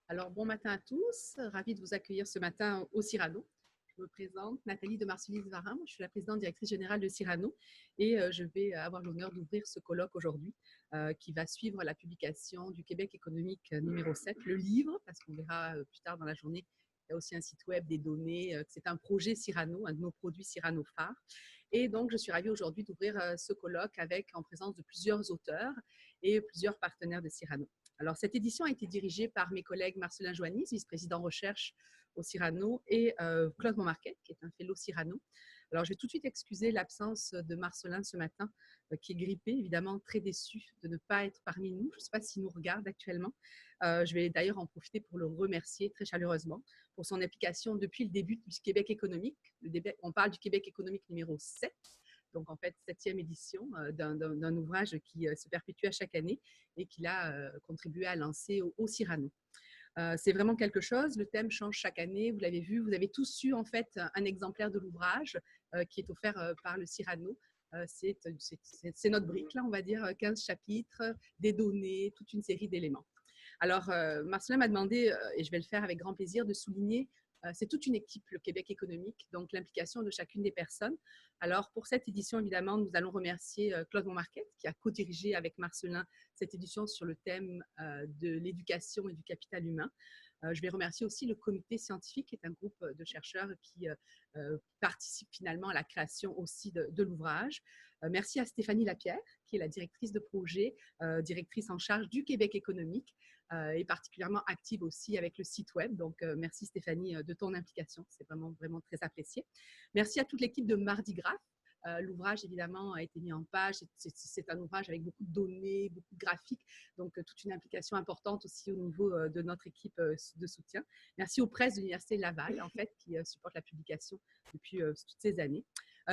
Alors, bon matin à tous. Ravie de vous accueillir ce matin au Cyrano. Je me présente, Nathalie de Marsulis-Varin. Je suis la présidente directrice générale de Cyrano et je vais avoir l'honneur d'ouvrir ce colloque aujourd'hui qui va suivre la publication du Québec économique numéro 7, le livre, parce qu'on verra plus tard dans la journée. Il y a aussi un site web, des données. C'est un projet Cyrano, un de nos produits Cyrano phares. Et donc, je suis ravie aujourd'hui d'ouvrir ce colloque en présence de plusieurs auteurs et plusieurs partenaires de Cyrano. Alors, cette édition a été dirigée par mes collègues Marcelin Joannis, vice-président recherche au Cyrano, et Claude Montmarquet, qui est un fellow Cyrano. Alors, je vais tout de suite excuser l'absence de Marcelin ce matin, qui est grippé, évidemment très déçu de ne pas être parmi nous. Je ne sais pas s'il nous regarde actuellement. Je vais d'ailleurs en profiter pour le remercier très chaleureusement pour son implication depuis le début du Québec économique. On parle du Québec économique numéro 7, donc en fait 7e édition d'un ouvrage qui se perpétue à chaque année et qu'il a contribué à lancer au Cyrano. C'est vraiment quelque chose, le thème change chaque année, vous l'avez vu, vous avez tous eu en fait un exemplaire de l'ouvrage qui est offert par le Cyrano. C'est notre brique, là, on va dire, 15 chapitres, des données, toute une série d'éléments. Alors, Marcelin m'a demandé, et je vais le faire avec grand plaisir, de souligner c'est toute une équipe, le Québec économique, donc l'implication de chacune des personnes. Alors, pour cette édition, évidemment, nous allons remercier Claude Montmarquet, qui a co-dirigé avec Marcelin cette édition sur le thème de l'éducation et du capital humain. Je vais remercier aussi le comité scientifique, qui est un groupe de chercheurs qui participe finalement à la création aussi de l'ouvrage. Merci à Stéphanie Lapierre, qui est la directrice de projet, directrice en charge du Québec économique, et particulièrement active aussi avec le site web. Donc, merci Stéphanie de ton implication. C'est vraiment, vraiment très apprécié. Merci à toute l'équipe de Mardi Gras. L'ouvrage, évidemment, a été mis en page. C'est un ouvrage avec beaucoup de données, beaucoup de graphiques, donc toute une implication importante aussi au niveau de notre équipe de soutien. Merci aux presses de l'Université Laval, en fait, qui supportent la publication depuis toutes ces années.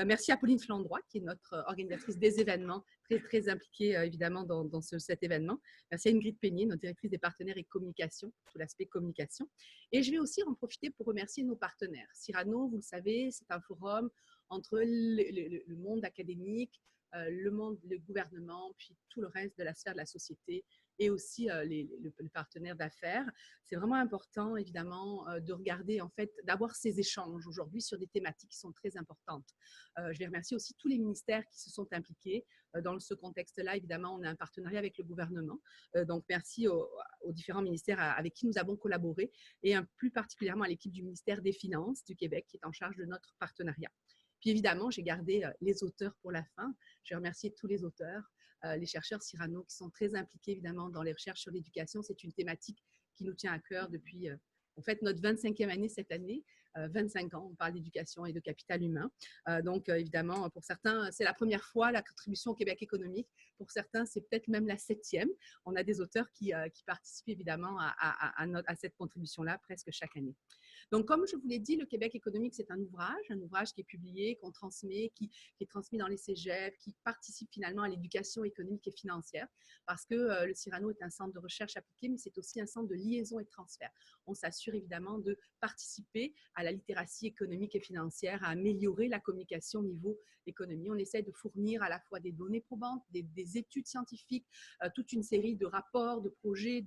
Merci à Pauline Flandroy, qui est notre organisatrice des événements, très, très impliquée évidemment dans cet événement. Merci à Ingrid Peigné, notre directrice des partenaires et communication, tout l'aspect communication. Et je vais aussi en profiter pour remercier nos partenaires. Cyrano, vous le savez, c'est un forum entre le monde académique, le gouvernement, puis tout le reste de la sphère de la société et aussi les partenaires d'affaires. C'est vraiment important, évidemment, de regarder, en fait, d'avoir ces échanges aujourd'hui sur des thématiques qui sont très importantes. Je vais remercier aussi tous les ministères qui se sont impliqués. Dans ce contexte-là, évidemment, on a un partenariat avec le gouvernement. Donc, merci aux différents ministères avec qui nous avons collaboré et plus particulièrement à l'équipe du ministère des Finances du Québec qui est en charge de notre partenariat. Puis évidemment, j'ai gardé les auteurs pour la fin. Je vais remercier tous les auteurs, les chercheurs Cyrano qui sont très impliqués évidemment dans les recherches sur l'éducation. C'est une thématique qui nous tient à cœur depuis en fait notre 25e année cette année. 25 ans, on parle d'éducation et de capital humain. Donc, évidemment, pour certains, c'est la première fois la contribution au Québec économique. Pour certains, c'est peut-être même la 7e. On a des auteurs qui participent évidemment à cette contribution-là presque chaque année. Donc, comme je vous l'ai dit, le Québec économique, c'est un ouvrage qui est publié, qu'on transmet, qui est transmis dans les cégeps, qui participe finalement à l'éducation économique et financière, parce que le Cyrano est un centre de recherche appliquée, mais c'est aussi un centre de liaison et de transfert. On s'assure évidemment de participer à la littératie économique et financière, à améliorer la communication au niveau économie. On essaie de fournir à la fois des données probantes, des études scientifiques, toute une série de rapports, de projets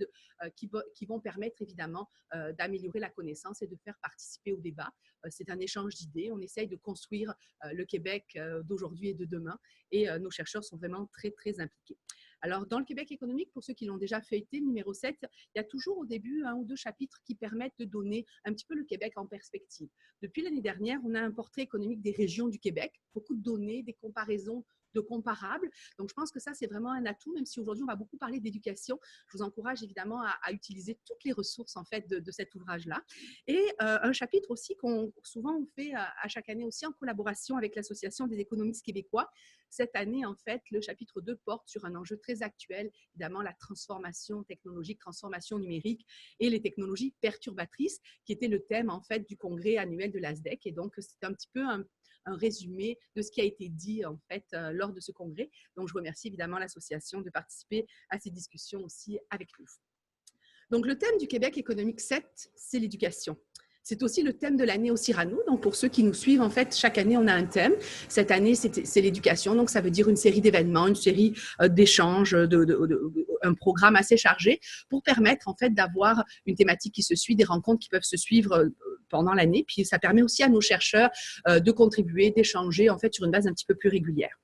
qui vont permettre évidemment d'améliorer la connaissance et de faire participer au débat. C'est un échange d'idées. On essaye de construire le Québec d'aujourd'hui et de demain et nos chercheurs sont vraiment très, très impliqués. Alors, dans le Québec économique, pour ceux qui l'ont déjà feuilleté, le numéro 7, il y a toujours au début un ou deux chapitres qui permettent de donner un petit peu le Québec en perspective. Depuis l'année dernière, on a un portrait économique des régions du Québec, beaucoup de données, des comparaisons de comparables. Donc, je pense que ça, c'est vraiment un atout, même si aujourd'hui, on va beaucoup parler d'éducation. Je vous encourage évidemment à utiliser toutes les ressources, en fait, de cet ouvrage-là. Et un chapitre aussi qu'on souvent on fait à chaque année aussi en collaboration avec l'Association des économistes québécois. Cette année, en fait, le chapitre 2 porte sur un enjeu très actuel, évidemment la transformation technologique, transformation numérique et les technologies perturbatrices, qui était le thème, en fait, du congrès annuel de l'ASDEC. Et donc, c'est un petit peu un résumé de ce qui a été dit, en fait, lors de ce congrès. Donc, je remercie évidemment l'association de participer à ces discussions aussi avec nous. Donc, le thème du Québec économique 7, c'est l'éducation. C'est aussi le thème de l'année au Cyrano. Donc, pour ceux qui nous suivent, en fait, chaque année, on a un thème. Cette année, c'est l'éducation. Donc, ça veut dire une série d'événements, une série d'échanges, un programme assez chargé pour permettre, en fait, d'avoir une thématique qui se suit, des rencontres qui peuvent se suivre pendant l'année. Puis, ça permet aussi à nos chercheurs de contribuer, d'échanger, en fait, sur une base un petit peu plus régulière.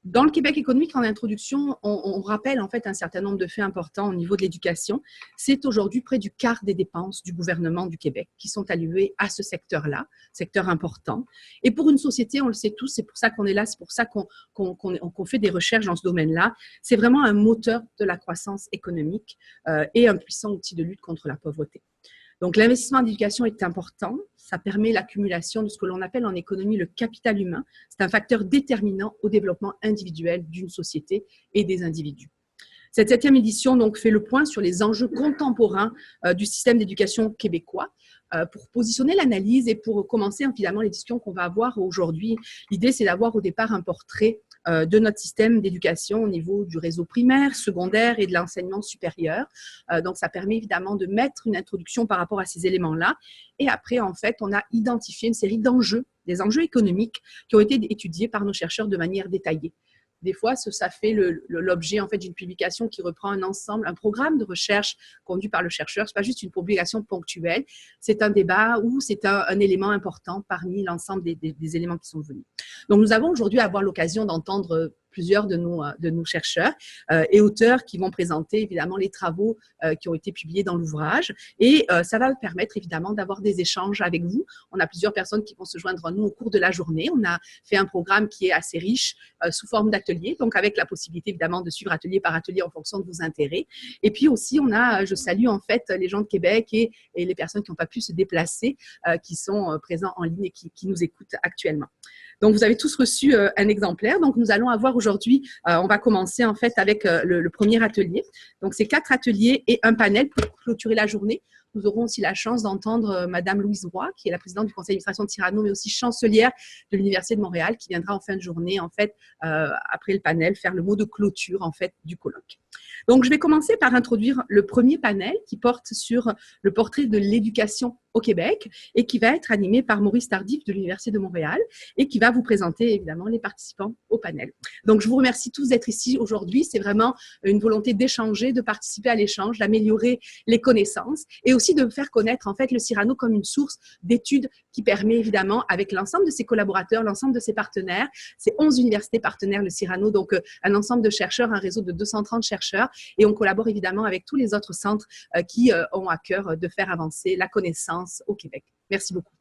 Dans le Québec économique, en introduction, on rappelle en fait un certain nombre de faits importants au niveau de l'éducation. C'est aujourd'hui près du quart des dépenses du gouvernement du Québec qui sont allouées à ce secteur-là, secteur important. Et pour une société, on le sait tous, c'est pour ça qu'on est là, c'est pour ça qu'on fait des recherches dans ce domaine-là. C'est vraiment un moteur de la croissance économique et un puissant outil de lutte contre la pauvreté. Donc, l'investissement en éducation est important. Ça permet l'accumulation de ce que l'on appelle en économie le capital humain. C'est un facteur déterminant au développement individuel d'une société et des individus. Cette 7e édition donc, fait le point sur les enjeux contemporains du système d'éducation québécois pour positionner l'analyse et pour commencer évidemment les discussions qu'on va avoir aujourd'hui. L'idée, c'est d'avoir au départ un portrait de notre système d'éducation au niveau du réseau primaire, secondaire et de l'enseignement supérieur. Donc, ça permet évidemment de mettre une introduction par rapport à ces éléments-là. Et après, en fait, on a identifié une série d'enjeux, des enjeux économiques qui ont été étudiés par nos chercheurs de manière détaillée. Des fois, ça fait l'objet en fait, d'une publication qui reprend un ensemble, un programme de recherche conduit par le chercheur. Ce n'est pas juste une publication ponctuelle, c'est un débat ou c'est un élément important parmi l'ensemble des éléments qui sont venus. Donc, nous avons aujourd'hui à avoir l'occasion d'entendre plusieurs de nos chercheurs et auteurs qui vont présenter évidemment les travaux qui ont été publiés dans l'ouvrage. Et ça va permettre évidemment d'avoir des échanges avec vous. On a plusieurs personnes qui vont se joindre à nous au cours de la journée. On a fait un programme qui est assez riche sous forme d'ateliers, donc avec la possibilité évidemment de suivre atelier par atelier en fonction de vos intérêts. Et puis aussi, je salue en fait les gens de Québec et les personnes qui n'ont pas pu se déplacer, qui sont présents en ligne et qui nous écoutent actuellement. Donc, vous avez tous reçu un exemplaire. Donc, nous allons avoir aujourd'hui, on va commencer en fait avec le premier atelier. Donc, c'est 4 ateliers et un panel pour clôturer la journée. Nous aurons aussi la chance d'entendre Madame Louise Roy, qui est la présidente du conseil d'administration de Cyrano, mais aussi chancelière de l'Université de Montréal, qui viendra en fin de journée, en fait, après le panel, faire le mot de clôture, en fait, du colloque. Donc, je vais commencer par introduire le premier panel qui porte sur le portrait de l'éducation au Québec et qui va être animé par Maurice Tardif de l'Université de Montréal et qui va vous présenter évidemment les participants au panel. Donc, je vous remercie tous d'être ici aujourd'hui. C'est vraiment une volonté d'échanger, de participer à l'échange, d'améliorer les connaissances et aussi de faire connaître en fait le Cyrano comme une source d'études qui permet évidemment, avec l'ensemble de ses collaborateurs, l'ensemble de ses partenaires, c'est 11 universités partenaires, le Cyrano, donc un ensemble de chercheurs, un réseau de 230 chercheurs, et on collabore évidemment avec tous les autres centres qui ont à cœur de faire avancer la connaissance au Québec. Merci beaucoup.